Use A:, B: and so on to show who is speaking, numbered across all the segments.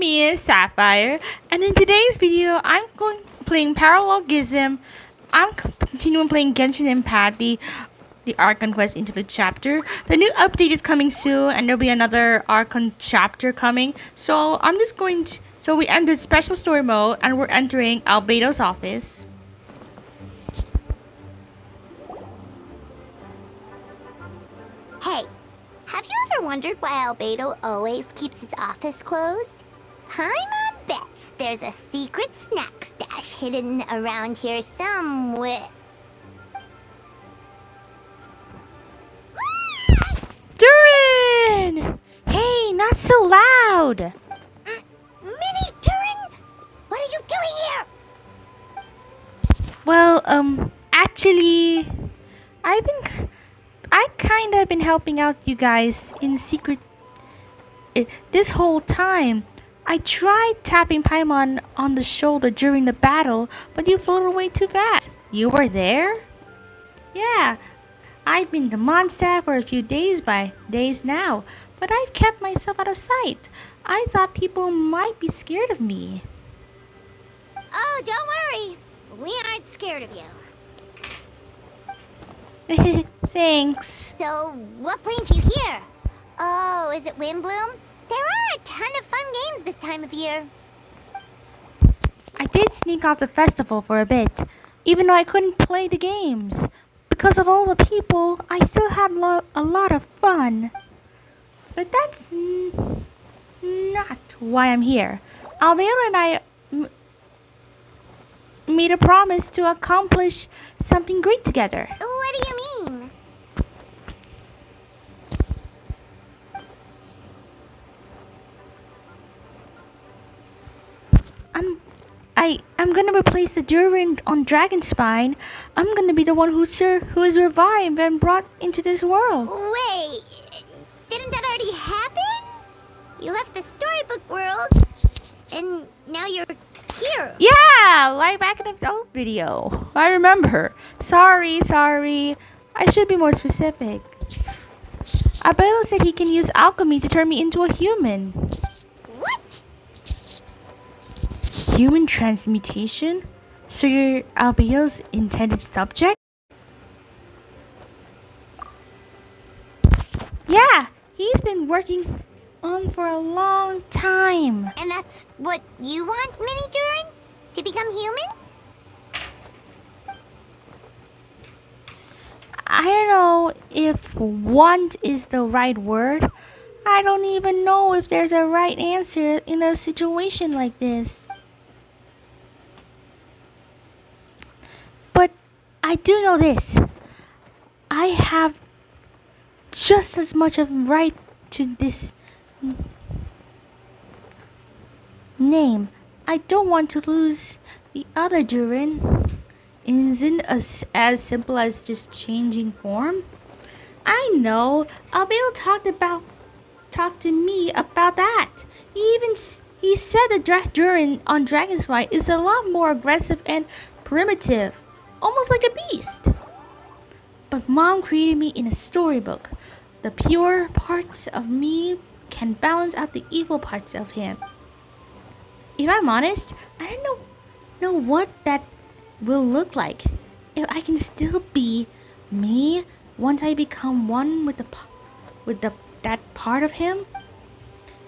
A: me is Sapphire, and in today's video, I'm playing Paralogism. I'm continuing playing Genshin Impact, the Archon quest into the chapter. The new update is coming soon, and there'll be another Archon chapter coming. So I'm just going to. So we entered special story mode, and we're entering Albedo's office.
B: Hey, have you ever wondered why Albedo always keeps his office closed? Paimon bets there's a secret snack stash hidden around here somewhere.
A: Durin! Hey, not so loud!
B: Minnie, Turin! What are you doing here?
A: Well, actually, I kinda been helping out you guys in secret this whole time. I tried tapping Paimon on the shoulder during the battle, but you floated away too fast. You were there? Yeah, I've been the Mondstadt for a few days now, but I've kept myself out of sight. I thought people might be scared of me.
B: Oh, don't worry. We aren't scared of you.
A: Thanks.
B: So, what brings you here? Oh, is it Windbloom? There are a ton of fun games this time of year.
A: I did sneak off the festival for a bit, even though I couldn't play the games. Because of all the people, I still had a lot of fun. But that's not why I'm here. Albedo and I made a promise to accomplish something great together.
B: What do you mean?
A: I'm gonna replace the Durin on Dragonspine. I'm gonna be the one who is revived and brought into this world.
B: Wait, didn't that already happen? You left the storybook world, and now you're here.
A: Yeah, like back in the old video. I remember. Sorry. I should be more specific. Albedo said he can use alchemy to turn me into a human.
B: What?
A: Human transmutation? So you're Albedo's intended subject? Yeah, he's been working on for a long time.
B: And that's what you want, Minnie Durin? To become human?
A: I don't know if want is the right word. I don't even know if there's a right answer in a situation like this. But I do know this. I have just as much of a right to this name. I don't want to lose the other Durin. Isn't as simple as just changing form? I know. Albedo talked to me about that. He said the Durin on Dragonspine is a lot more aggressive and primitive, almost like a beast. But Mom created me in a storybook. The pure parts of me can balance out the evil parts of him. If I'm honest, I don't know what that will look like. If I can still be me once I become one with that part of him.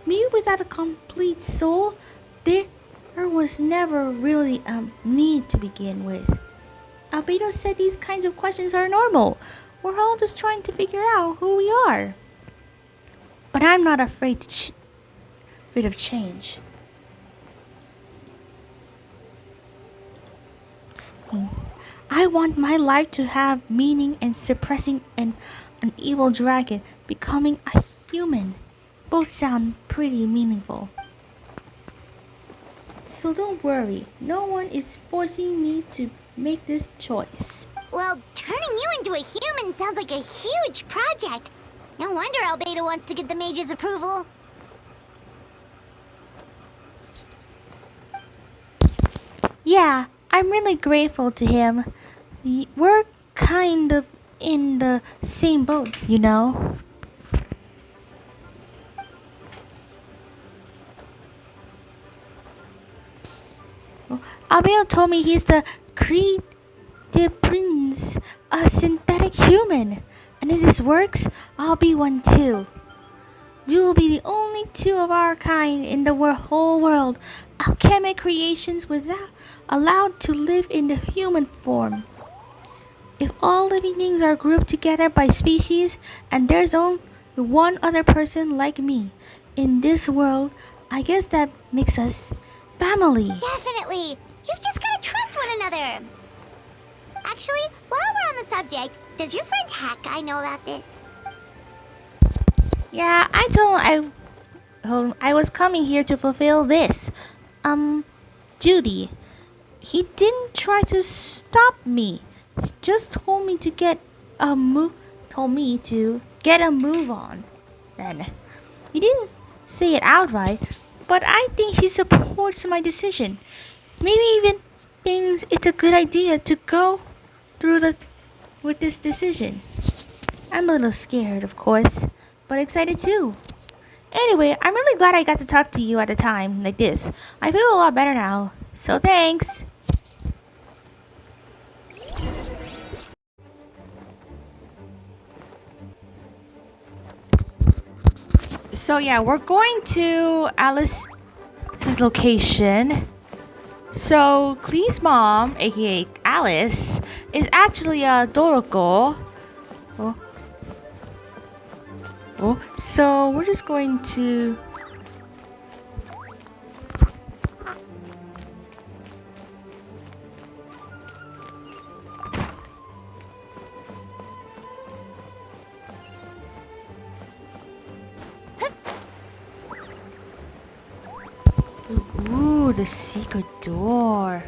A: Me without a complete soul, there was never really a me to begin with. Albedo said these kinds of questions are normal. We're all just trying to figure out who we are. But I'm not afraid of change. I want my life to have meaning, and suppressing an evil dragon, becoming a human. Both sound pretty meaningful. So don't worry, no one is forcing me to make this choice.
B: Well, turning you into a human sounds like a huge project. No wonder Albedo wants to get the mage's approval.
A: Yeah, I'm really grateful to him. We're kind of in the same boat, you know? Albedo told me he's the Creed de Prince, a synthetic human. And if this works, I'll be one too. We will be the only two of our kind in the whole world, alchemic creations without allowed to live in the human form. If all living things are grouped together by species, and there's only one other person like me in this world, I guess that makes us family.
B: Definitely. You've just gotta trust one another. Actually, while we're on the subject, does your friend Hat Guy know about this?
A: Yeah, I was coming here to fulfill this duty. He didn't try to stop me. He just told me to get a move on. Then he didn't say it outright, but I think he supports my decision. Maybe even thinks it's a good idea to go through with this decision. I'm a little scared, of course, but excited too. Anyway, I'm really glad I got to talk to you at a time like this. I feel a lot better now, so thanks. So yeah, we're going to Alice's location. So Clee's mom, aka Alice, is actually a Doroko. So we're just going to. Ooh, the secret door.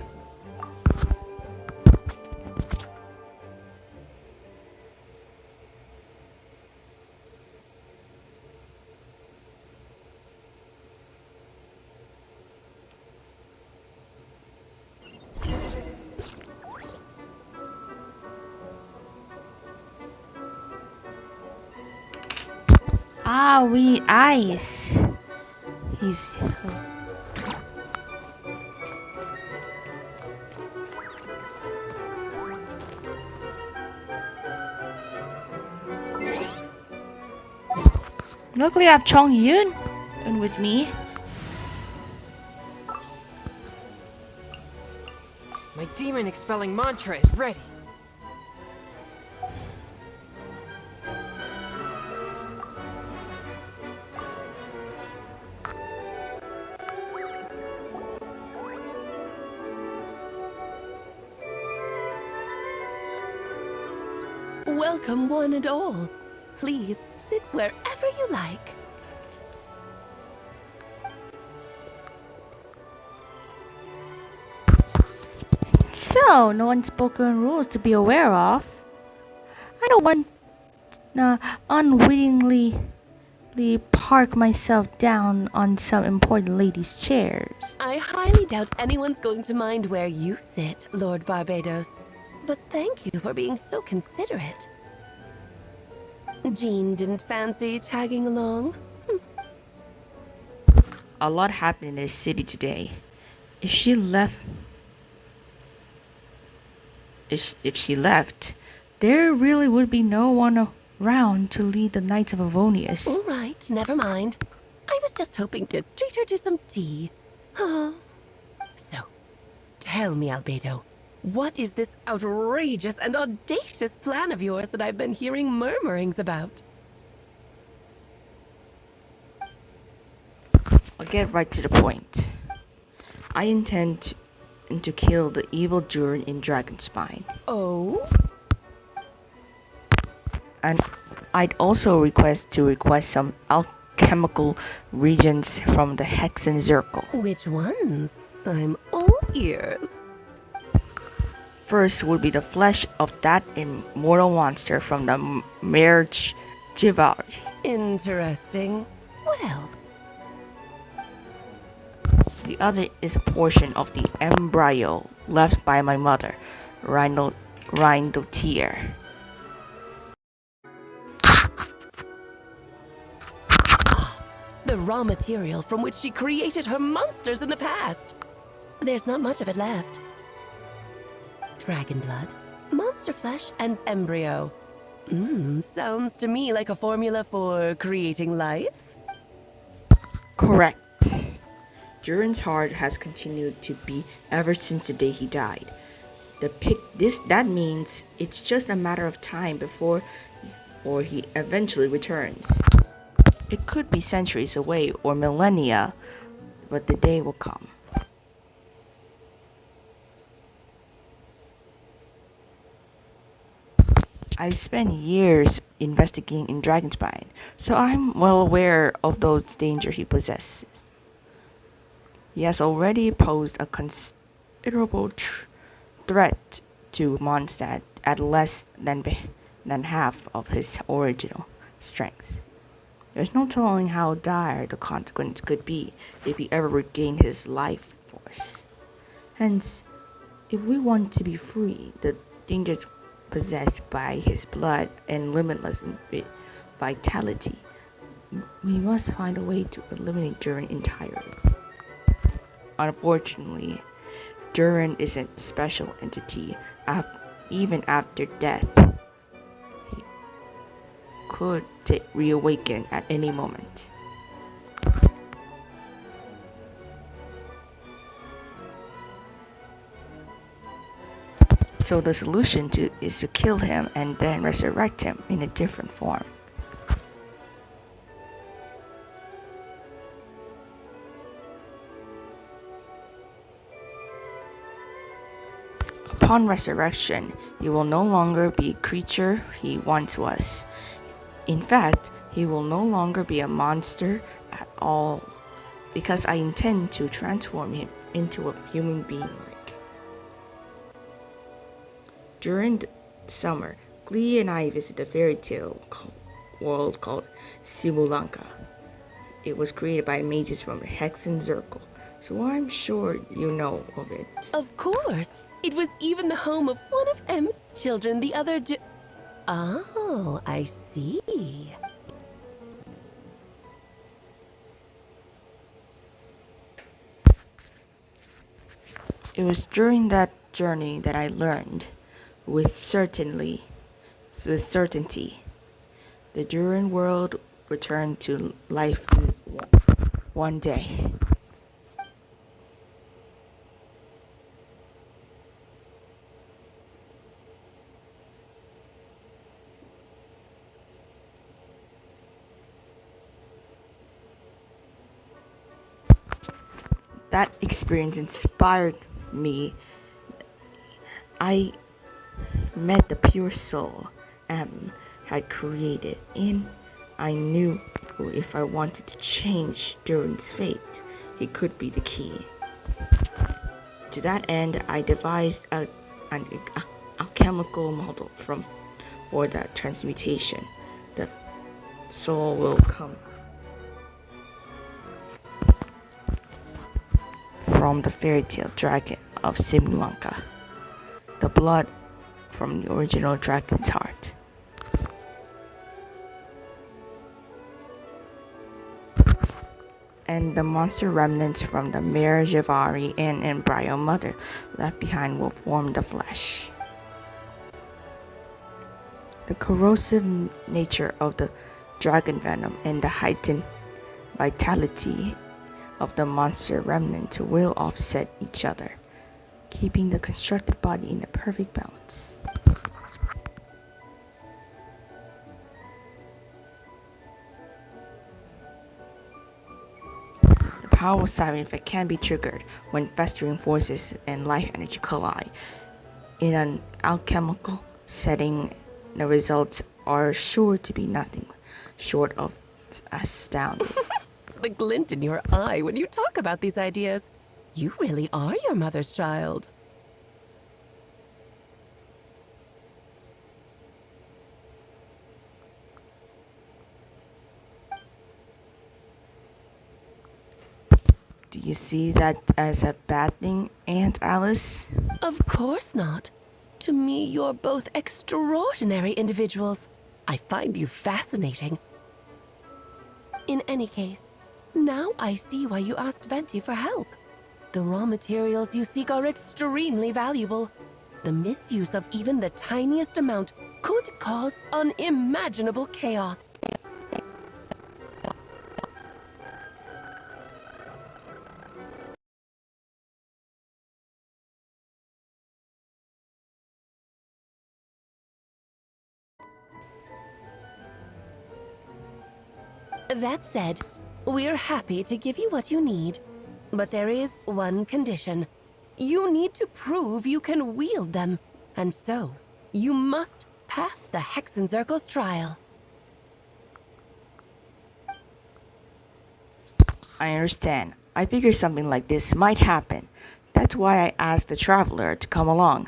A: Ah, we need ice. He's. Luckily, I have Chong Yun with me.
C: My demon expelling mantra is ready.
D: Welcome, one and all. Please sit wherever you like.
A: So, no unspoken rules to be aware of. I don't want unwittingly park myself down on some important lady's chairs.
D: I highly doubt anyone's going to mind where you sit, Lord Barbados. But thank you for being so considerate. Jean didn't fancy tagging along?
A: A lot happened in this city today. If she left, there really would be no one around to lead the Knights of Avonius.
D: All right, never mind. I was just hoping to treat her to some tea. So, tell me, Albedo, what is this outrageous and audacious plan of yours that I've been hearing murmurings about?
A: I'll get right to the point. I intend to kill the evil Durin in Dragonspine.
D: Oh?
A: And I'd also request some alchemical reagents from the Hexen Circle.
D: Which ones? I'm all ears.
A: First would be the flesh of that immortal monster from the Merge Jivar.
D: Interesting. What else?
A: The other is a portion of the embryo left by my mother, Rhindotier.
D: The raw material from which she created her monsters in the past. There's not much of it left. Dragon blood, monster flesh, and embryo. Sounds to me like a formula for creating life.
E: Correct. Durin's heart has continued to beat ever since the day he died. That means it's just a matter of time before or he eventually returns. It could be centuries away or millennia, but the day will come. I spent years investigating in Dragonspine, so I'm well aware of those dangers he possesses. He has already posed a considerable threat to Mondstadt at less than half of his original strength. There's no telling how dire the consequence could be if he ever regained his life force. Hence, if we want to be free, the dangers possessed by his blood and limitless vitality, we must find a way to eliminate Durin entirely. Unfortunately, Durin is a special entity. Even after death, he could reawaken at any moment. So the solution is to kill him and then resurrect him in a different form. Upon resurrection, he will no longer be a creature he once was. In fact, he will no longer be a monster at all, because I intend to transform him into a human being. During the summer, Glee and I visit a fairy tale world called Simulanka. It was created by mages from Hexen Circle, so I'm sure you know of it.
D: Of course! It was even the home of one of M's children the other day. Oh, I see.
E: It was during that journey that I learned with certainty the Durin world returned to life one day. That experience inspired me. I met the pure soul M had created, and I knew if I wanted to change Durin's fate, he could be the key. To that end, I devised an alchemical model for that transmutation. The soul will come from the fairy tale dragon of Simulanka, the blood from the original dragon's heart. And the monster remnants from the Mare Javari and embryo mother left behind will form the flesh. The corrosive nature of the dragon venom and the heightened vitality of the monster remnant will offset each other, keeping the constructed body in a perfect balance. The power of Siren effect can be triggered when festering forces and life energy collide. In an alchemical setting, the results are sure to be nothing short of astounding.
D: The glint in your eye when you talk about these ideas. You really are your mother's child.
E: Do you see that as a bad thing, Aunt Alice?
D: Of course not. To me, you're both extraordinary individuals. I find you fascinating. In any case, now I see why you asked Venti for help. The raw materials you seek are extremely valuable. The misuse of even the tiniest amount could cause unimaginable chaos. That said, we're happy to give you what you need. But there is one condition. You need to prove you can wield them. And so, you must pass the Hexenzirkel's trial.
E: I understand. I figured something like this might happen. That's why I asked the traveler to come along.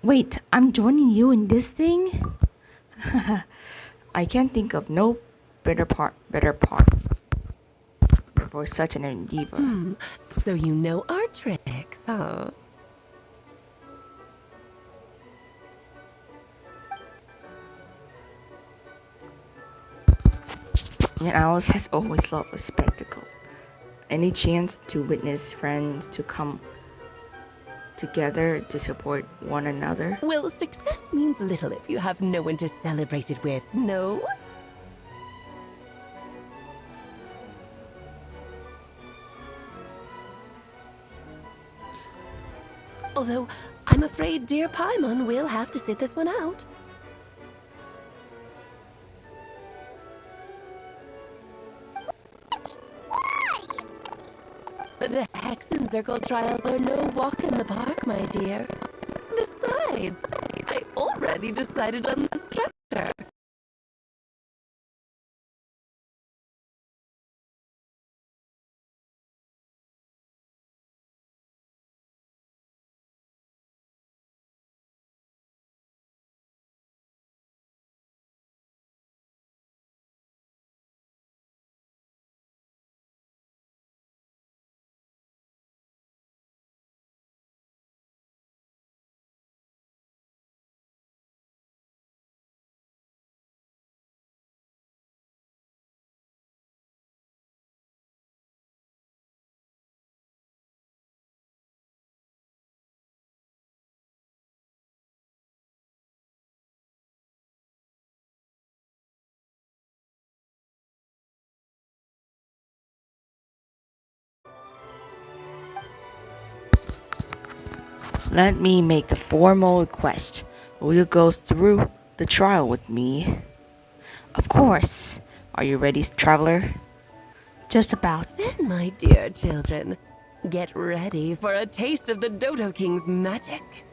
A: Wait, I'm joining you in this thing?
E: I can't think of no better part for such an endeavor.
D: So you know our tricks, huh?
E: And Alice has always loved a spectacle. Any chance to witness friends to come together to support one another?
D: Well, success means little if you have no one to celebrate it with, no? Although, I'm afraid dear Paimon will have to sit this one out. The Hexenzirkel trials are no walk in the park, my dear. Besides, I already decided on the structure.
E: Let me make the formal request. Will you go through the trial with me? Of course. Are you ready, traveler?
A: Just about.
D: Then, my dear children, get ready for a taste of the Dodo King's magic.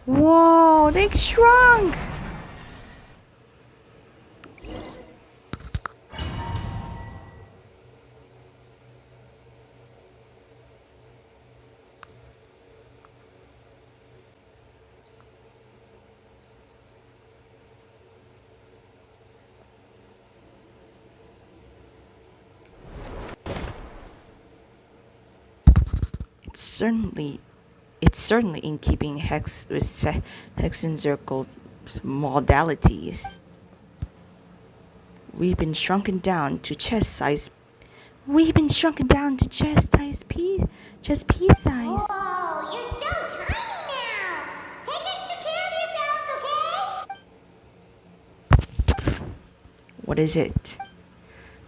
E: Whoa, they shrunk! It's certainly in keeping with Hexenzirkel's modalities. We've been shrunken down to chest size. We've been shrunken down to chest size chest piece size.
B: Whoa, you're so tiny now! Take extra care of yourselves, okay?
E: What is it?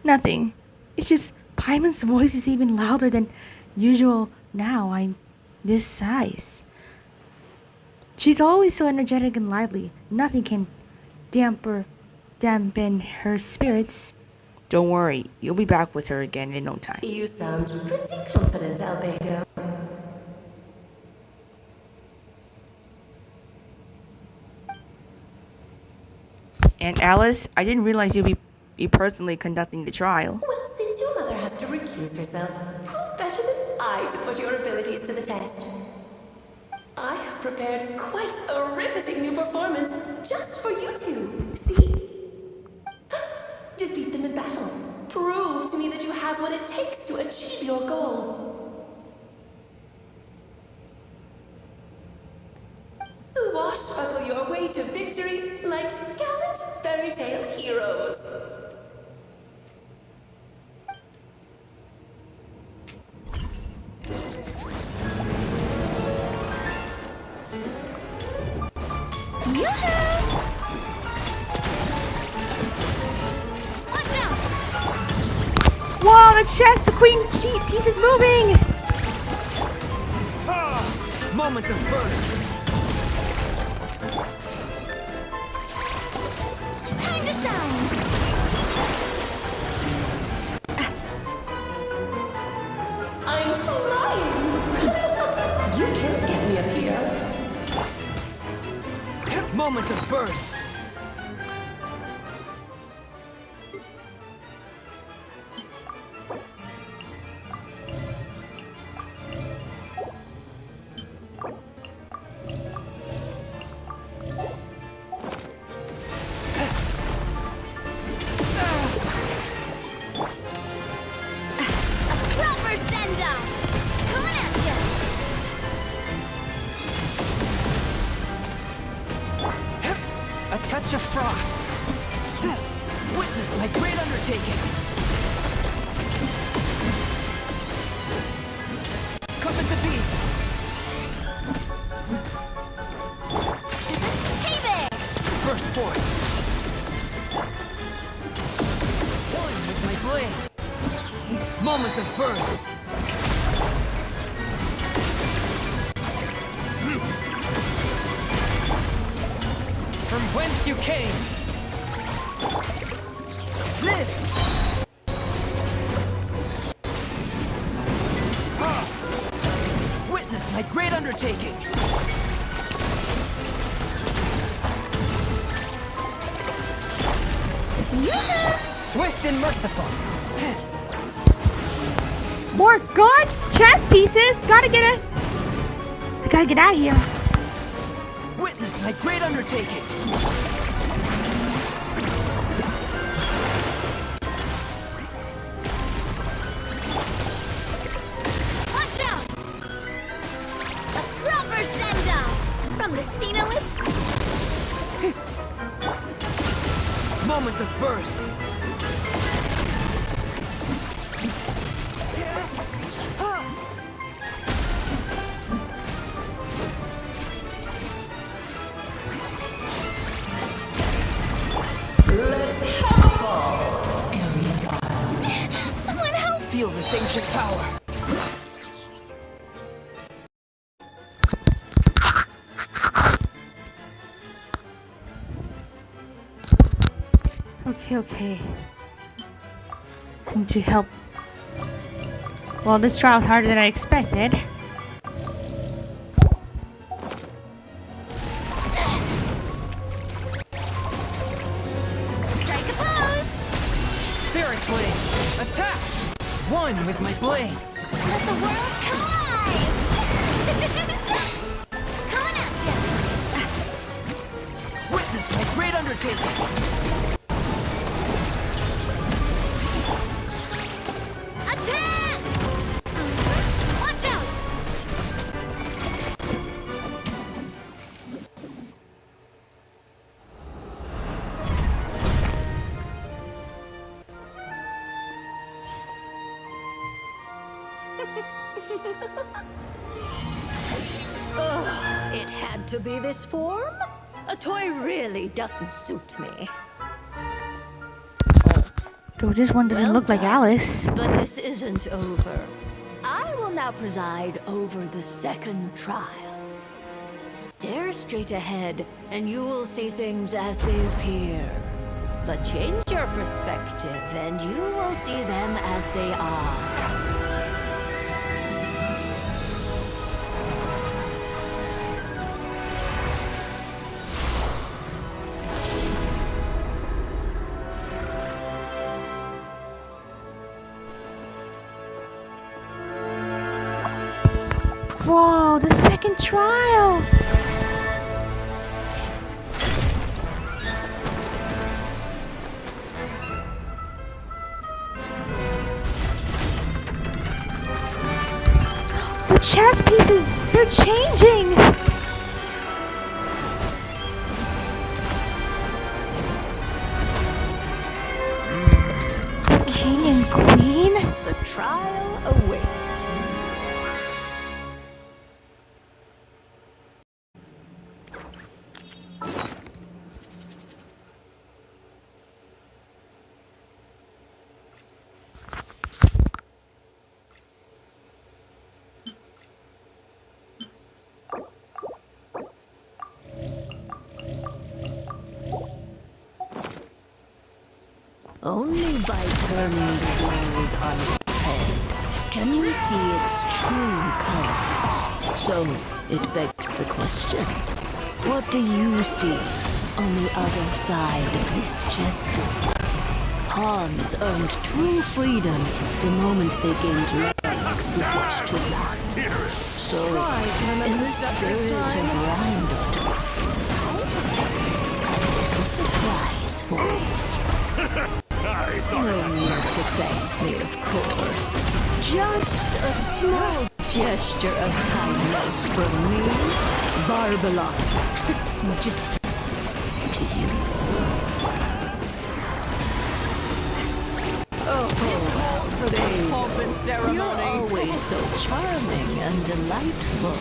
A: Nothing. It's just Paimon's voice is even louder than usual now. I'm this size. She's always so energetic and lively. Nothing can dampen her spirits.
E: Don't worry, you'll be back with her again in no time.
D: You sound pretty confident, Albedo.
E: And Alice, I didn't realize you'd be personally conducting the trial.
D: Well, since your mother has to recuse herself, who better than I to put your abilities to the test? I have prepared quite a riveting new performance just for you two. See? Defeat them in battle. Prove to me that you have what it takes to achieve your goal.
B: Watch out!
A: Whoa, the chess, the queen cheat piece is moving!
C: Moments of burst.
B: Time to shine!
D: I'm flying! You can't get me up here.
C: Moments of birth.
B: Proper send-down! Coming at ya!
C: A touch of frost. Witness my great undertaking. Come into being.
B: Hey there!
C: Burst forth. One with my blade. Moments of birth. From whence you came. Live! Witness my great undertaking. Swift and merciful.
A: More god chess pieces! Gotta get it! I gotta get out of here.
C: Witness my great undertaking.
B: Watch out! A proper send-down! From the Spina with
C: Moments of birth.
D: Let's have a ball, alien child.
B: someone help!
C: Feel this ancient power.
A: Okay. I need to help. Well, this trial is harder than I expected.
B: Strike a pose!
C: Spirit blade. Attack. One with my blade.
B: Let the world come alive! Coming at ya!
C: Witness my great undertaking.
B: Attack! Watch out!
F: It had to be this form? A toy really doesn't suit me.
A: Though this one doesn't
F: Well
A: look like
F: done.
A: Alice.
F: But this isn't over. I will now preside over the second trial. Stare straight ahead, and you will see things as they appear. But change your perspective, and you will see them as they are.
A: Whoa, the second trial! The chess pieces, they're changing! The king and queen?
F: The trial awaits. Only by turning the world on its head can we see its true colors. So, it begs the question, what do you see on the other side of this chessboard? Pawns earned true freedom the moment they gained legs with which to run. So, in the spirit of roundup, a surprise for you. No need to thank me, of course. Just a small gesture of kindness from me, Barbalon Trismegistus, to you.
C: Calls for the pomp and
F: You're
C: ceremony.
F: always so charming and delightful.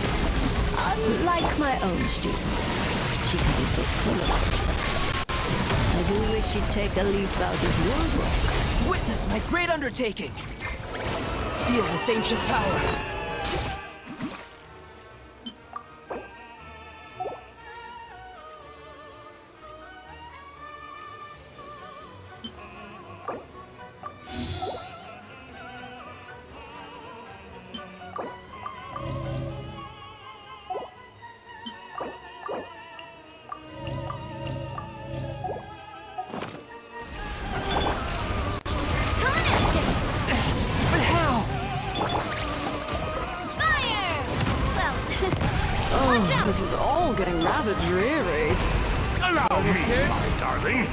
F: Unlike my own student. She can be so full of herself. I do wish she'd take a leaf out of your book.
C: Witness my great undertaking. Feel this ancient power. But how?
B: Fire! Well,
C: Oh, this is all getting rather dreary.
G: Allow me, my darling.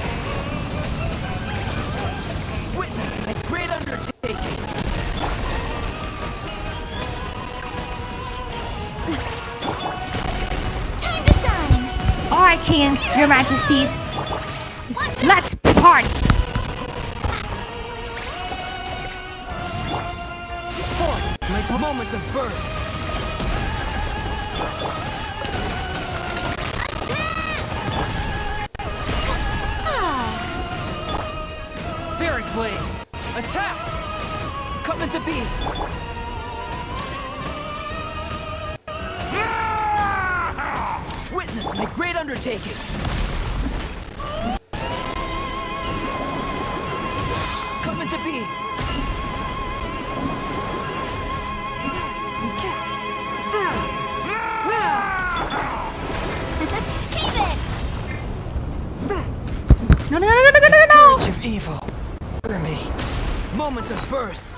C: Witness my great undertaking.
B: time to shine!
A: Alright, Kings, your majesties. Let's party!
C: Forth, my moment of birth. Spirit blade. Attack! Coming to be. Witness my great undertaking. Coming to be.
B: Keep it!
A: No, no, no, no, no, no, no, no!
C: Scourge of evil. For me. Moment of birth.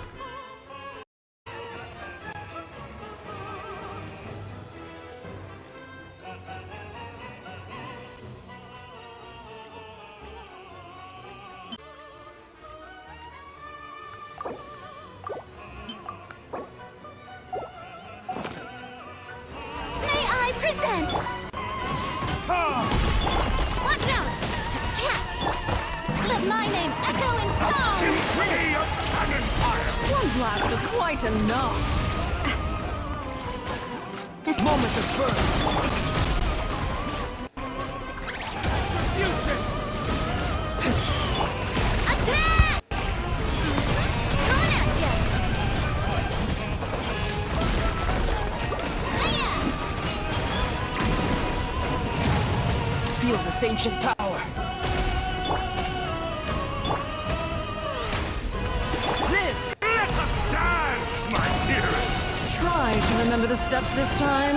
B: May I present? Watch out! Chat! Let my name echo in song!
G: Symphony of cannon fire.
C: One blast is quite enough. Moment of birth.
B: Attack! Coming at ya! Hiya!
C: Feel this ancient power. Live!
G: Let us dance, my dearest.
C: Try to remember the steps this time.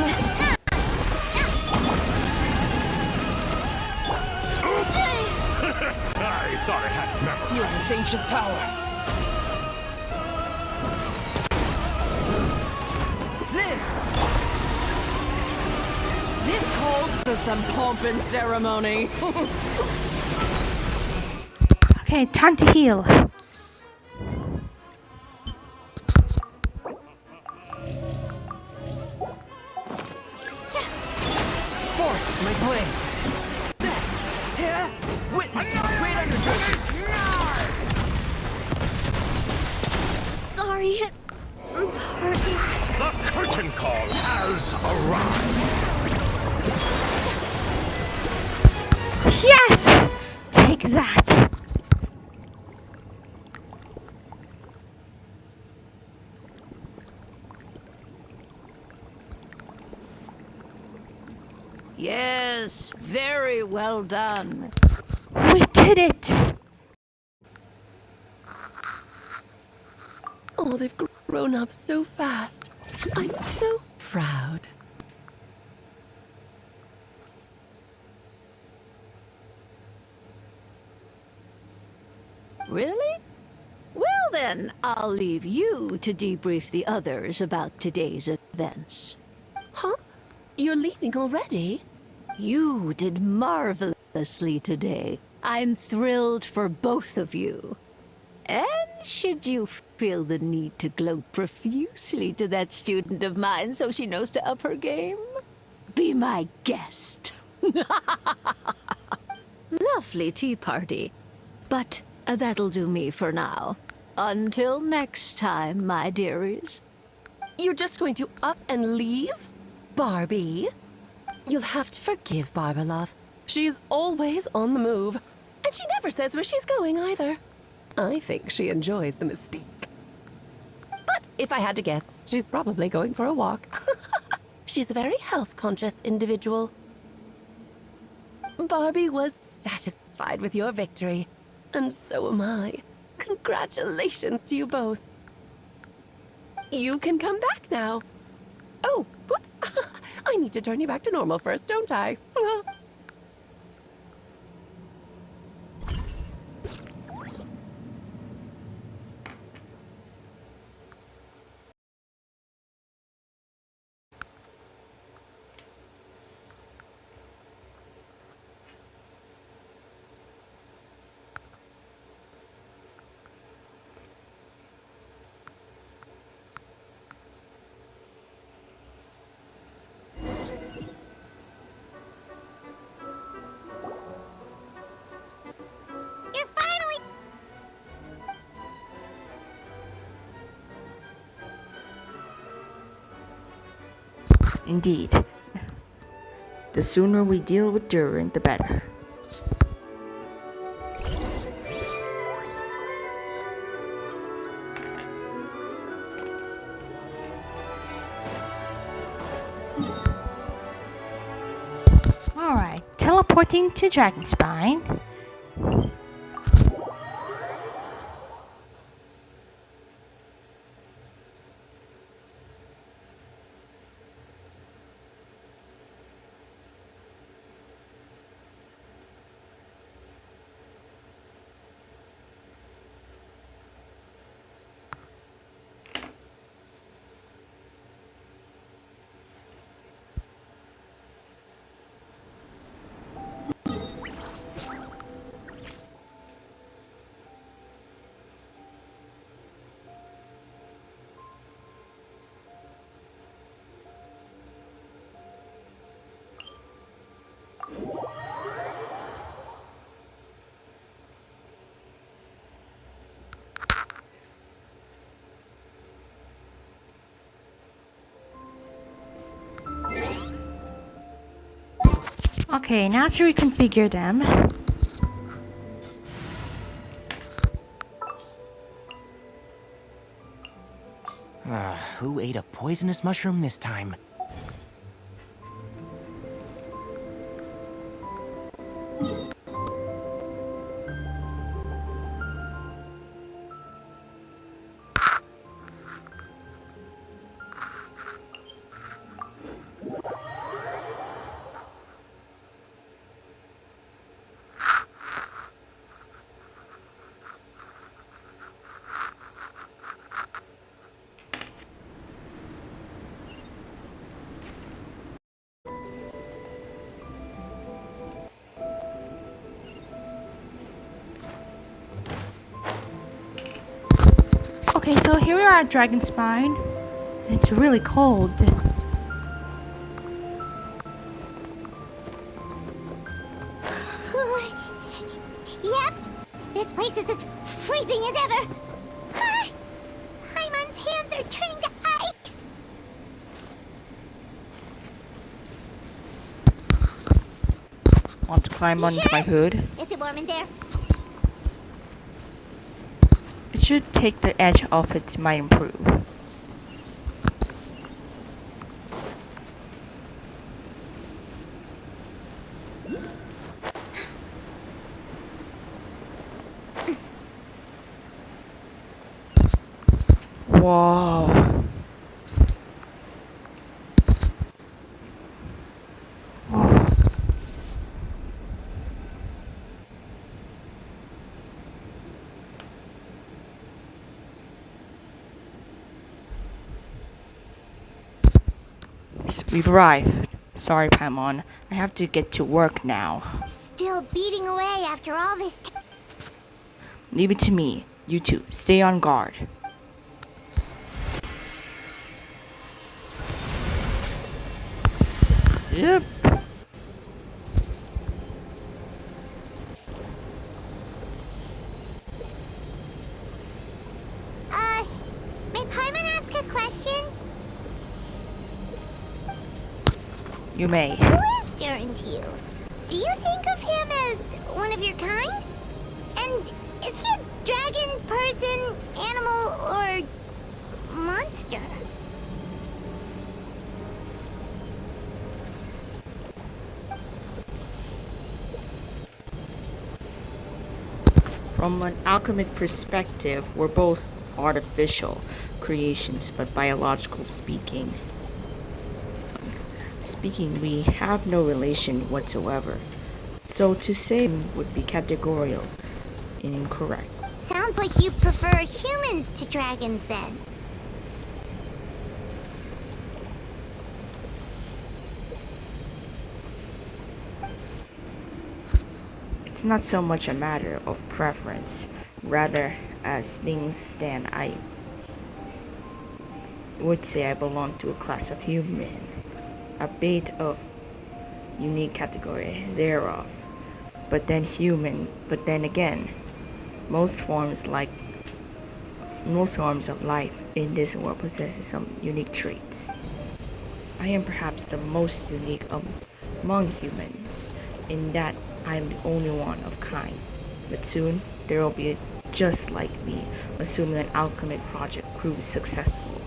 G: I thought I had memory.
C: Feel this ancient power. Live! This calls for some pomp and ceremony.
A: Okay, time to heal.
C: Forth, my blade. Witness my great undertaking.
B: Sorry. Pardon.
G: The curtain call has arrived.
A: Yes! Take that!
F: Yes, very well done.
A: We did it!
D: Oh, they've grown up so fast. I'm so proud.
F: Really? Well then, I'll leave you to debrief the others about today's events.
D: Huh? You're leaving already?
F: You did marvelously today. I'm thrilled for both of you. And should you feel the need to gloat profusely to that student of mine so she knows to up her game, be my guest. Lovely tea party. But that'll do me for now. Until next time, my dearies.
D: You're just going to up and leave? Barbie? You'll have to forgive Barbalov. She's always on the move. And she never says where she's going either. I think she enjoys the mystique. But if I had to guess, she's probably going for a walk. She's a very health-conscious individual. Barbie was satisfied with your victory. And so am I. Congratulations to you both. You can come back now. Oh, whoops. I need to turn you back to normal first, don't I?
B: You're finally...
E: Indeed. The sooner we deal with Durin, the better.
A: Alright, teleporting to Dragonspine. Okay, now to reconfigure them.
H: Who ate a poisonous mushroom this time?
A: Okay, so here we are at Dragonspine. It's really cold.
B: Yep, this place is as freezing as ever. Hyman's hands are turning to ice.
E: Want to climb onto my hood?
B: Is it warm in there?
E: It should take the edge off it might improve. Whoa. Whoa. We've arrived. Sorry, Paimon. I have to get to work now.
B: Still beating away after all this time.
E: Leave it to me. You two, stay on guard. Yep.
B: May Paimon ask a question?
E: You may.
B: Who is Durin to you? Do you think of him as one of your kind? And is he a dragon, person, animal, or monster?
E: From an alchemic perspective, we're both artificial creations, but biological speaking, we have no relation whatsoever. So to say would be categorical incorrect.
B: Sounds like you prefer humans to dragons then.
E: It's not so much a matter of preference, rather as things stand, I would say I belong to a class of human, a bit of unique category thereof. But then again, most forms of life in this world possesses some unique traits. I am perhaps the most unique among humans, in that I'm the only one of kind. But soon, there will be just like me, assuming an alchemic project proves successful.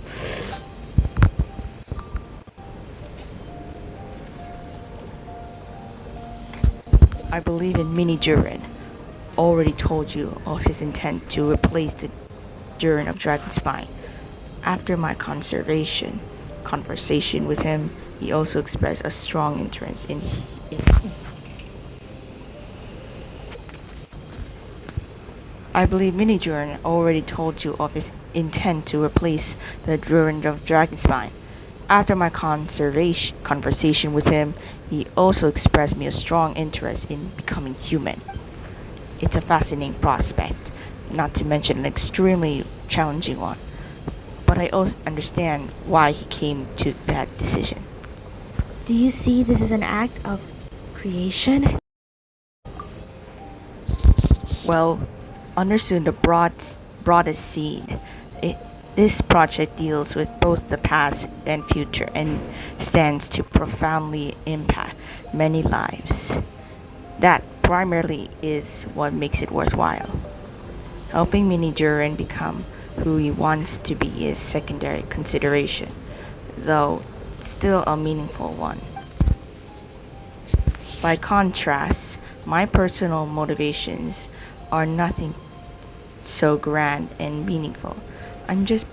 E: I believe in Mini Durin. Already told you of his intent to replace the Durin of Dragonspine. After my conversation with him, he also expressed a strong interest in I believe Mini Durin already told you of his intent to replace the Durin of Dragonspine. After my conversation with him, he also expressed me a strong interest in becoming human. It's a fascinating prospect, not to mention an extremely challenging one. But I also understand why he came to that decision.
A: Do you see this as an act of creation?
E: Well, understood the broadest scene. This project deals with both the past and future and stands to profoundly impact many lives. That primarily is what makes it worthwhile. Helping Mini Durin become who he wants to be is secondary consideration, though still a meaningful one. By contrast, my personal motivations are nothing so grand and meaningful. I'm just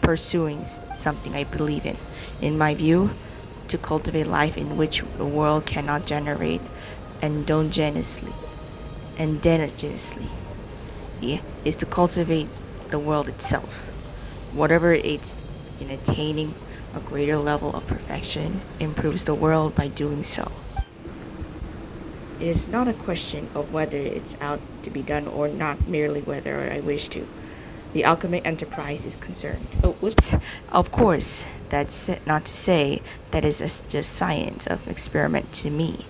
E: pursuing something I believe in. In my view, to cultivate life in which the world cannot generate endogenously is to cultivate the world itself. Whatever it's in attaining a greater level of perfection improves the world by doing so. It is not a question of whether it's out to be done or not, merely whether I wish to. The alchemic enterprise is concerned. Of course, that's not to say that it's just science of experiment to me.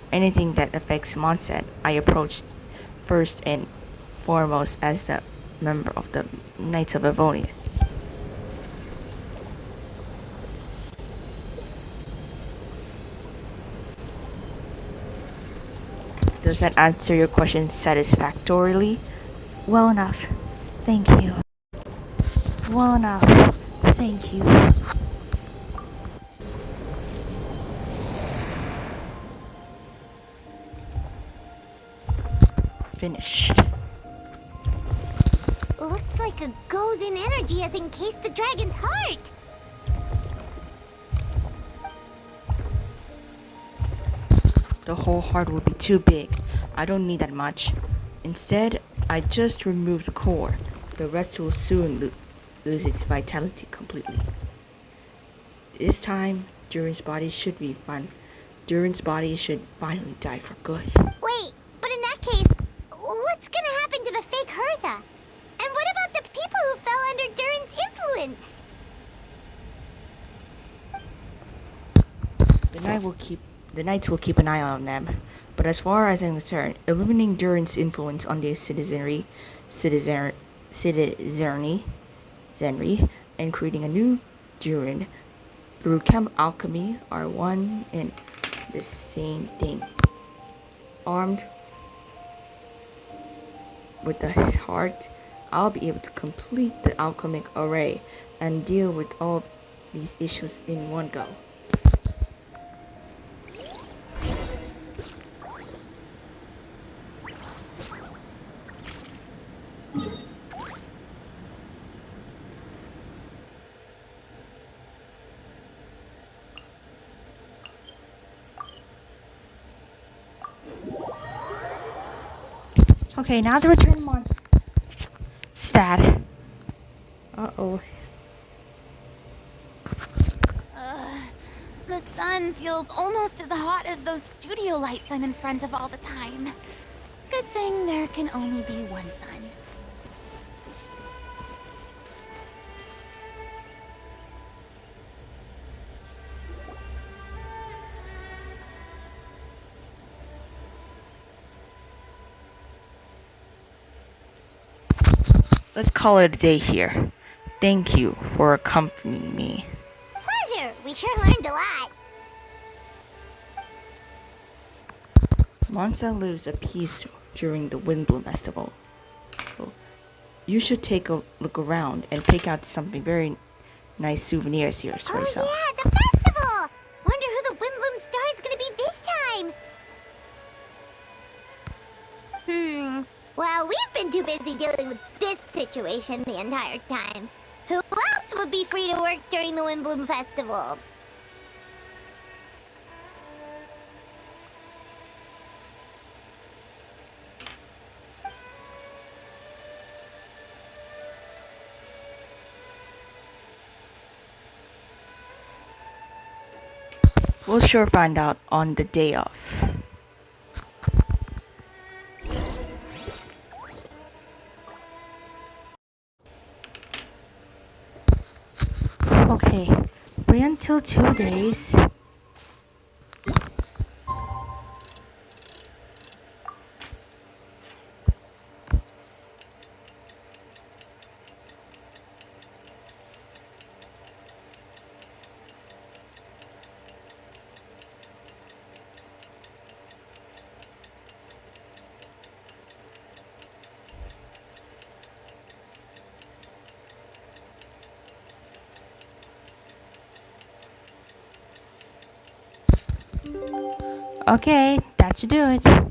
E: Anything that affects Mondstadt, I approach first and foremost as the member of the Knights of Avonia. Does that answer your question satisfactorily?
A: Well enough. Thank you. Well enough. Thank you.
E: Finished.
B: Looks like a golden energy has encased the dragon's heart.
E: The whole heart would be too big. I don't need that much. Instead, I just remove the core. The rest will soon lose its vitality completely. This time, Durin's body should be fun. Durin's body should finally die for good.
B: Wait, but in that case, what's gonna happen to the fake Hertha? And what about the people who fell under Durin's influence?
E: The knights will keep an eye on them. But as far as I'm concerned, eliminating Durin's influence on the citizenry, and creating a new Durin through alchemy are one and the same thing. Armed with his heart, I'll be able to complete the alchemic array and deal with all these issues in one go.
A: Okay, now the return mon stat. Uh-oh.
I: The sun feels almost as hot as those studio lights I'm in front of all the time. Good thing there can only be one sun.
E: Let's call it a day here. Thank you for accompanying me.
B: Pleasure. We sure learned a lot.
E: Monsa lives at peace during the Windbloom Festival. You should take a look around and pick out something very nice souvenirs here for yourself.
B: Oh yeah, the festival! Wonder who the Windbloom star is gonna be this time. Well, we've been too busy dealing with this situation the entire time. Who else would be free to work during the Windbloom Festival?
E: We'll sure find out on the day off.
A: Okay, wait until 2 days. Okay, that should do it.
B: The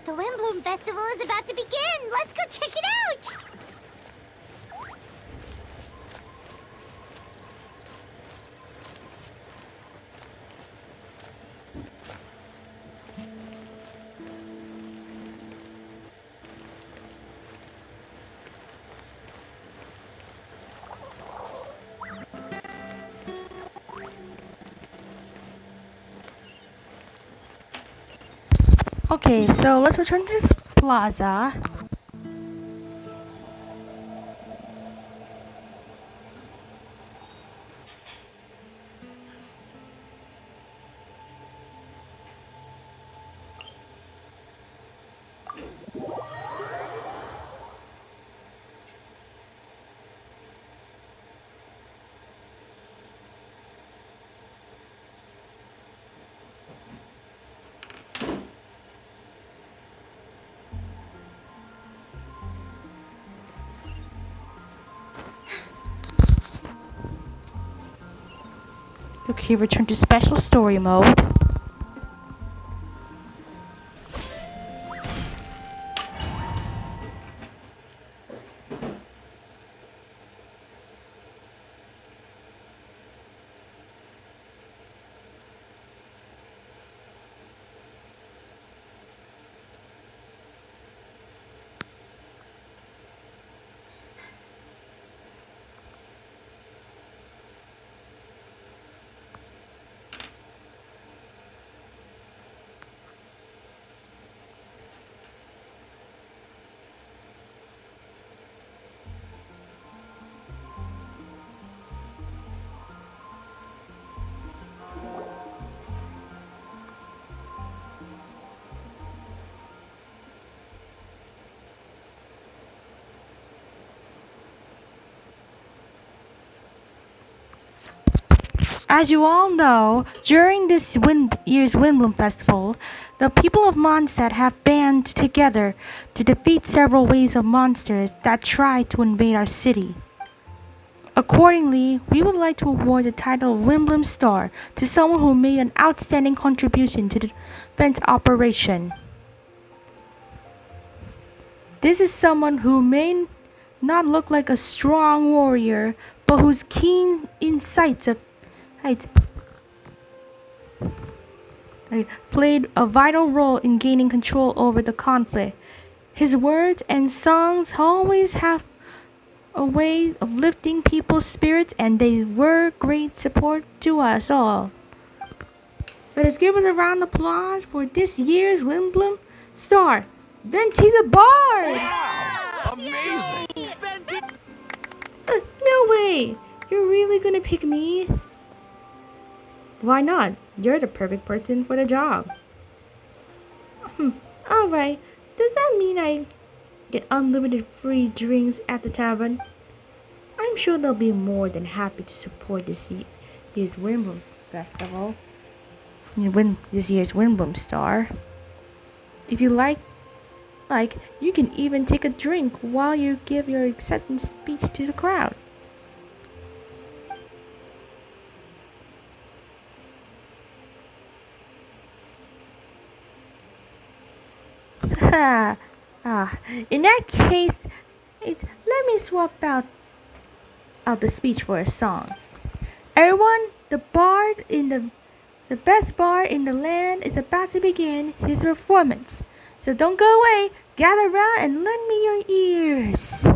B: Windbloom Festival is about to begin! Let's go check it out!
A: Okay, so let's return to this plaza. Okay, return to special story mode. As you all know, during this year's Windbloom Festival, the people of Mondstadt have band together to defeat several waves of monsters that try to invade our city. Accordingly, we would like to award the title of Windbloom Star to someone who made an outstanding contribution to the defense operation. This is someone who may not look like a strong warrior, but whose keen insights played a vital role in gaining control over the conflict. His words and songs always have a way of lifting people's spirits, and they were great support to us all. Let us give it a round of applause for this year's Windbloom Star, Venti the Bard!
G: Amazing!
A: No way! You're really gonna pick me? Why not? You're the perfect person for the job. Alright, does that mean I get unlimited free drinks at the tavern? I'm sure they'll be more than happy to support this year's Windbloom Festival. This year's Windbloom Star. If you like, you can even take a drink while you give your acceptance speech to the crowd. In that case, let me swap out the speech for a song. Everyone, the best bard in the land is about to begin his performance. So don't go away. Gather round and lend me your ears.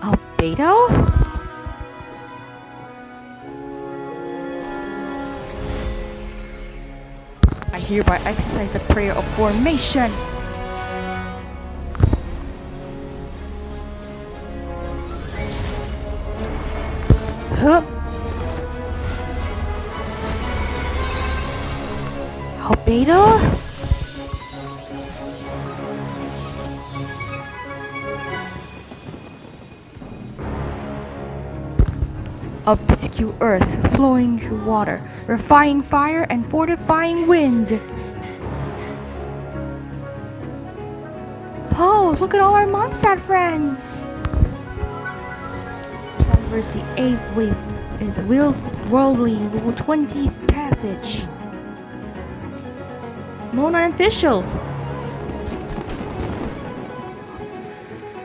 A: Albedo? I hereby exercise the prayer of formation. Huh? Albedo? Obscure earth, flowing water, refining fire, and fortifying wind. Oh, look at all our Mondstadt friends! Traverse the 8th wave is the worldly 20th passage. Mona official.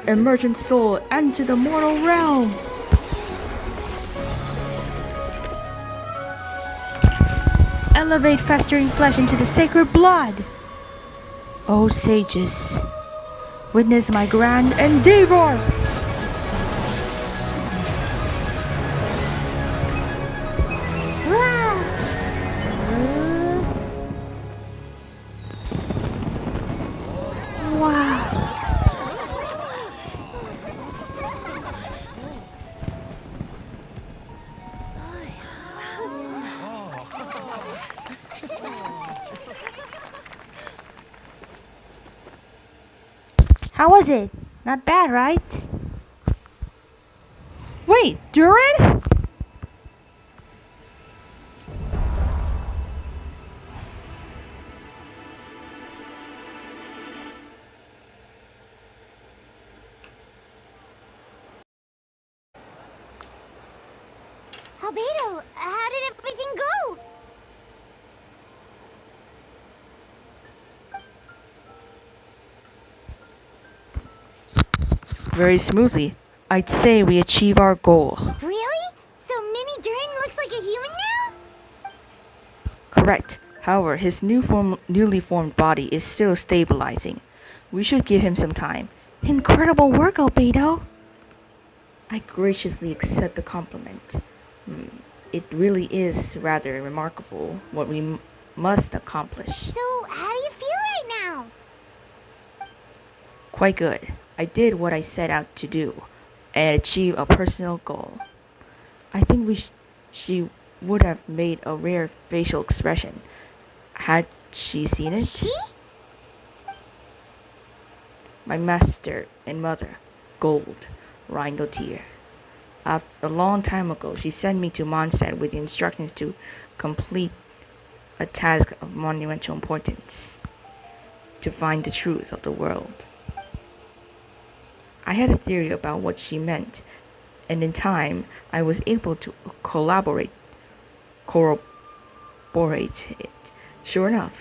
A: Emergent soul, enter the mortal realm. Elevate festering flesh into the sacred blood. O sages, witness my grand endeavor. Wow. How was it? Not bad, right? Wait, Durin?
B: Albedo, how did everything go?
E: Very smoothly. I'd say we achieve our goal.
B: Really? So Mini Durin looks like a human now?
E: Correct. However, his newly formed body is still stabilizing. We should give him some time.
A: Incredible work, Albedo. I graciously accept the compliment.
E: It really is rather remarkable what we must accomplish.
B: So, how do you feel right now?
E: Quite good. I did what I set out to do and achieve a personal goal. I think she would have made a rare facial expression had she seen it.
B: She?
E: My master and mother, Gold, Rhinotear. A long time ago, she sent me to Mondstadt with the instructions to complete a task of monumental importance, to find the truth of the world. I had a theory about what she meant, and in time, I was able to corroborate it. Sure enough,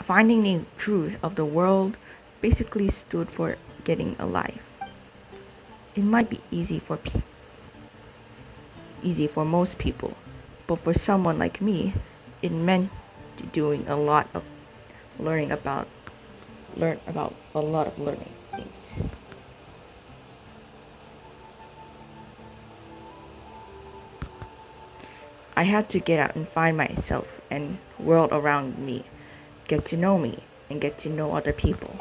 E: finding the truth of the world basically stood for getting alive. It might be easy for most people, but for someone like me, it meant doing a lot of learning things. I had to get out and find myself and world around me, get to know me, and get to know other people.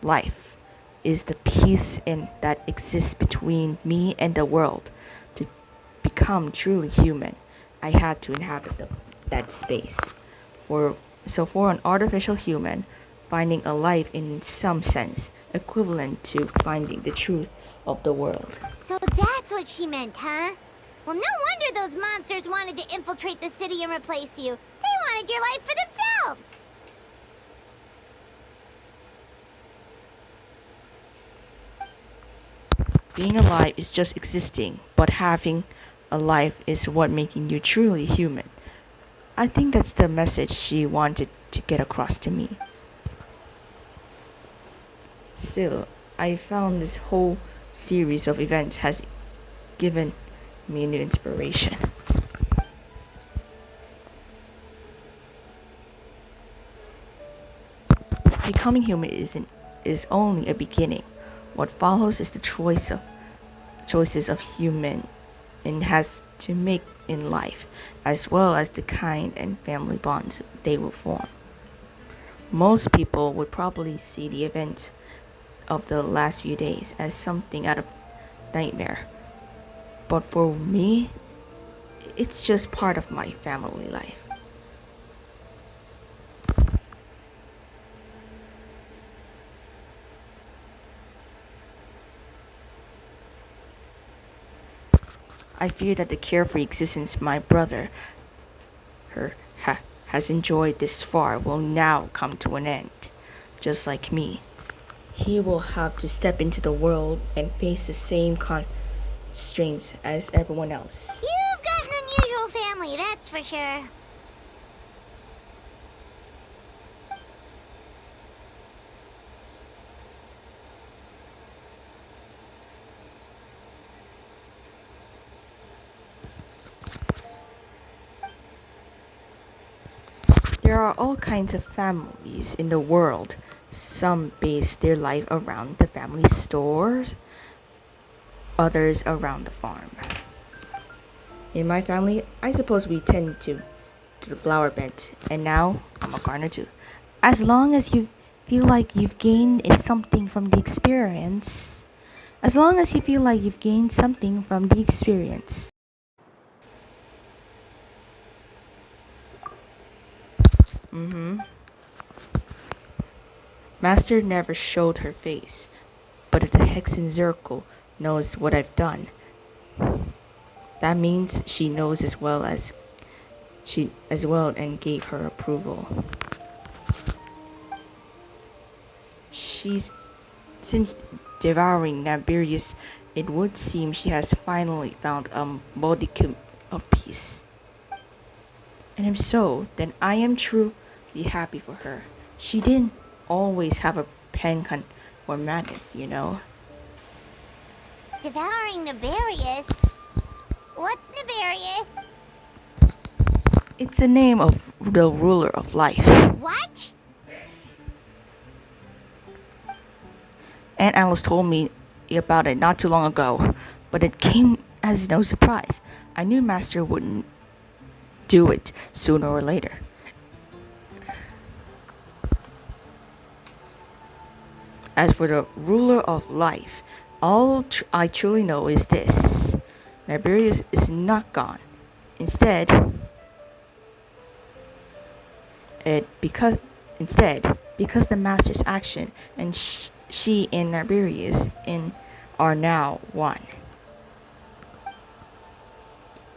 E: Life is the peace that exists between me and the world. To become truly human, I had to inhabit that space. For an artificial human, finding a life in some sense equivalent to finding the truth of the world.
B: So that's what she meant, huh? Well, no wonder those monsters wanted to infiltrate the city and replace you. They wanted your life for themselves.
E: Being alive is just existing, but having a life is what making you truly human. I think that's the message she wanted to get across to me. Still, I found this whole series of events has given me new inspiration. Becoming human is only a beginning. What follows is the choices of human and has to make in life, as well as the kind and family bonds they will form. Most people would probably see the events of the last few days as something out of nightmare. But for me, it's just part of my family life. I fear that the carefree existence my brother has enjoyed this far will now come to an end. Just like me, he will have to step into the world and face the same constraints as everyone else.
B: You've got an unusual family, that's for sure.
E: There are all kinds of families in the world. Some base their life around the family stores, others around the farm. In my family, I suppose we tend to the flower beds, and now I'm a gardener too. As long as you feel like you've gained something from the experience. As long as you feel like you've gained something from the experience. Master never showed her face, but the Hexen Circle knows what I've done. That means she knows as well and gave her approval. Since devouring Naberius, it would seem she has finally found a modicum of peace. And if so, then I am truly happy for her. She didn't always have a penchant for madness, you know.
B: Devouring Naberius? What's Naberius?
E: It's the name of the ruler of life.
B: What?
E: Aunt Alice told me about it not too long ago, but it came as no surprise. I knew Master wouldn't do it sooner or later. As for the ruler of life, I truly know is this: Tiberius is not gone. Instead, it because because the master's action and she and Tiberius are now one.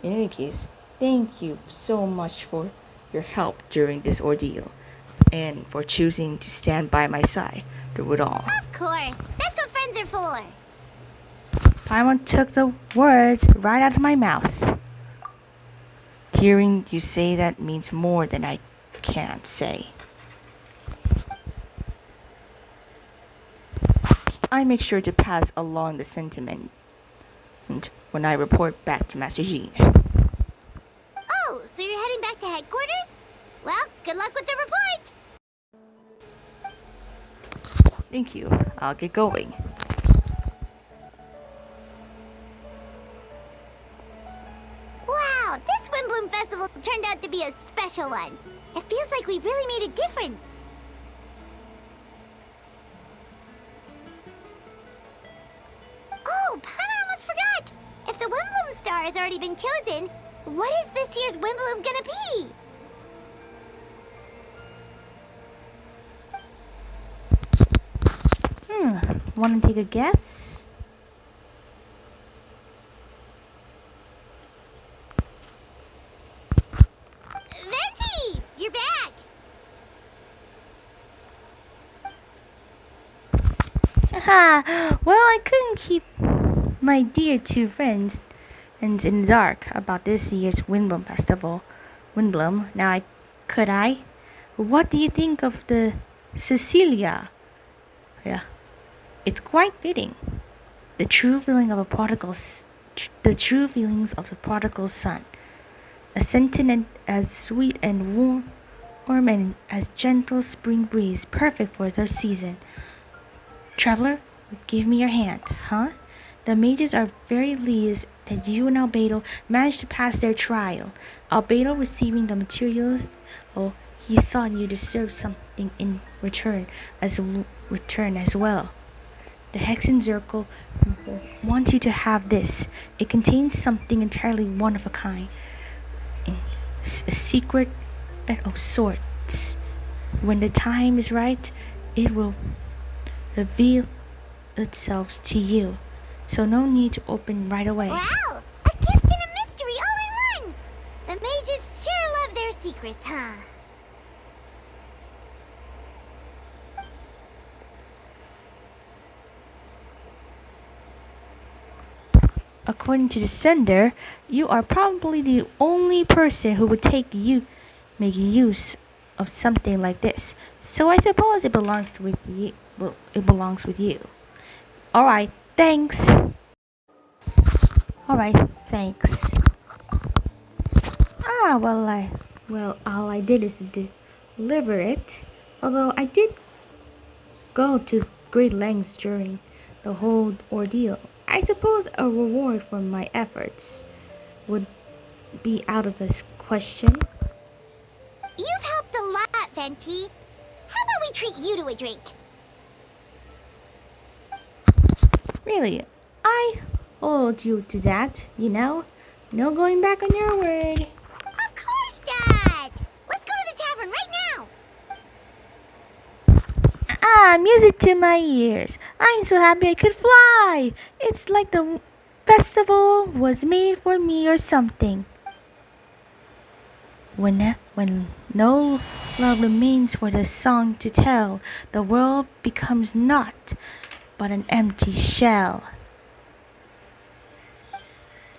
E: In any case, thank you so much for your help during this ordeal, and for choosing to stand by my side through it all.
B: Of course, that's what friends are for.
A: Paimon took the words right out of my mouth.
E: Hearing you say that means more than I can say. I make sure to pass along the sentiment when I report back to Master Jean.
B: Oh, so you're heading back to headquarters? Well, good luck with the report.
E: Thank you. I'll get going.
B: Wow, this Windbloom Festival turned out to be a special one. It feels like we really made a difference. Oh, Paimon almost forgot! If the Windbloom star has already been chosen, what is this year's Windbloom gonna be?
A: Wanna take a guess?
B: Venti! You're back!
A: Haha, well, I couldn't keep my dear two friends in the dark about this year's Windbloom Festival. Windbloom, could I? What do you think of the Cecilia? Yeah, it's quite fitting. The true feelings of the prodigal son. A sentiment as sweet and warm and as gentle spring breeze, perfect for the season. Traveler, give me your hand, huh? The mages are very pleased that you and Albedo managed to pass their trial. Albedo receiving the materials, he thought you deserved something in return as well. The Hexen Circle wants you to have this. It contains something entirely one of a kind. A secret of sorts. When the time is right, it will reveal itself to you. So no need to open right away.
B: Wow! A gift and a mystery all in one! The mages sure love their secrets, huh?
A: According to the sender, you are probably the only person who would make use of something like this. So I suppose it belongs with you. Well, it belongs with you. All right, thanks. All right, thanks. All I did is to deliver it. Although I did go to great lengths during the whole ordeal. I suppose a reward for my efforts would be out of this question.
B: You've helped a lot, Venti. How about we treat you to a drink?
A: Really, I owed you to that, you know? No going back on your word.
B: Of course, Dad! Let's go to the tavern right now!
A: Music to my ears. I'm so happy I could fly. It's like the festival was made for me or something. When no love remains for the song to tell, the world becomes naught but an empty shell.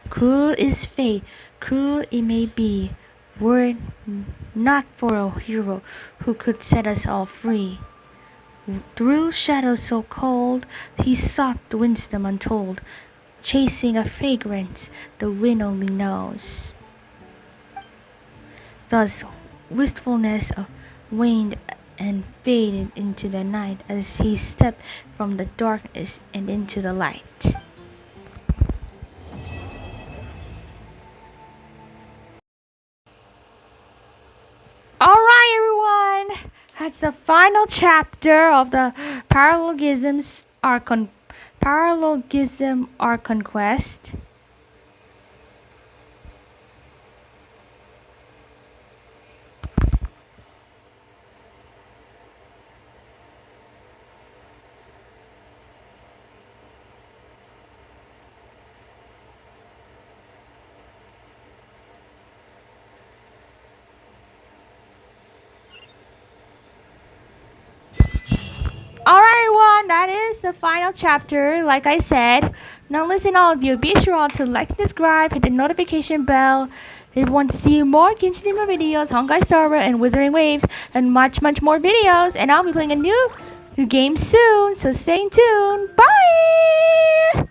A: Cruel is fate, cruel it may be, were it not for a hero who could set us all free. Through shadows so cold, he sought the wisdom untold, chasing a fragrance the wind only knows. Thus, wistfulness waned and faded into the night as he stepped from the darkness and into the light. Alright, everyone! That's the final chapter of the Paralogism Archon quest. Alright everyone, that is the final chapter, like I said. Now listen all of you, be sure to like and subscribe, hit the notification bell if you want to see more Genshin videos, Honkai Star Rail, and Withering Waves, and much more videos. And I'll be playing a new game soon, so stay tuned. Bye!